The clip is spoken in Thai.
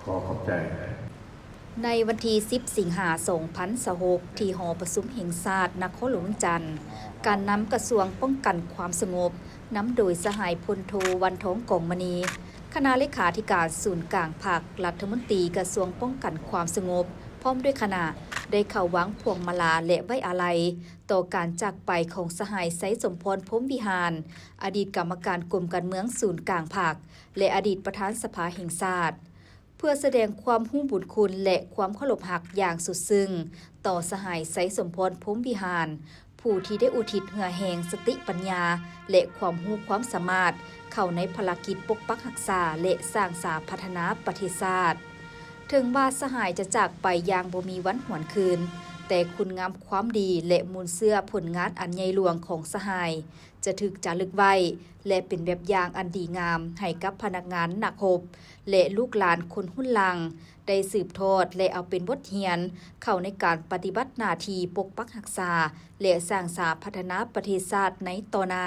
ขอขอบใจในวันที่10 สิงหาคม 2026ที่หอประชุมแห่งชาตินครหลวงจันทร์การนำกระทรวงป้องกันความสงบนำโดยสหายพลโทวันทองกองมณีคณะเลขาธิการศูนย์กลางภาครัฐมนตรีกระทรวงป้องกันความสงบพร้อมด้วยคณะได้เข้าวางพวงมาลาและไว้อาลัยต่อการจากไปของสหายไสสมพรพรหมวิหารอดีตกรรมการกรมการเมืองศูนย์กลางภาคและอดีตประธานสภาแห่งชาติเพื่อแสดงความรู้บุญคุณและความเคารพรักอย่างสุดซึ้งต่อสหายไสสมพรพรหมวิหารผู้ที่ได้อุทิศเหื่อแห่งสติปัญญาและความรู้ความสามารถเข้าในภารกิจปกปักรักษาและสร้างสรรค์พัฒนาประเทศชาติถึงว่าสหายจะจากไปอย่างบ่มีวันหวนคืนแต่คุณงามความดีและมูลเสื้อผลงานอันใหญ่หลวงของสหายจะถูกจารึกไว้และเป็นแบบอย่างอันดีงามให้กับพนักงานนักรบและลูกหลานคนรุ่นหลังได้สืบทอดและเอาเป็นบทเรียนเข้าในการปฏิบัติหน้าที่ปกปักรักษาและสร้างสรรค์พัฒนาประเทศชาติในต่อหน้า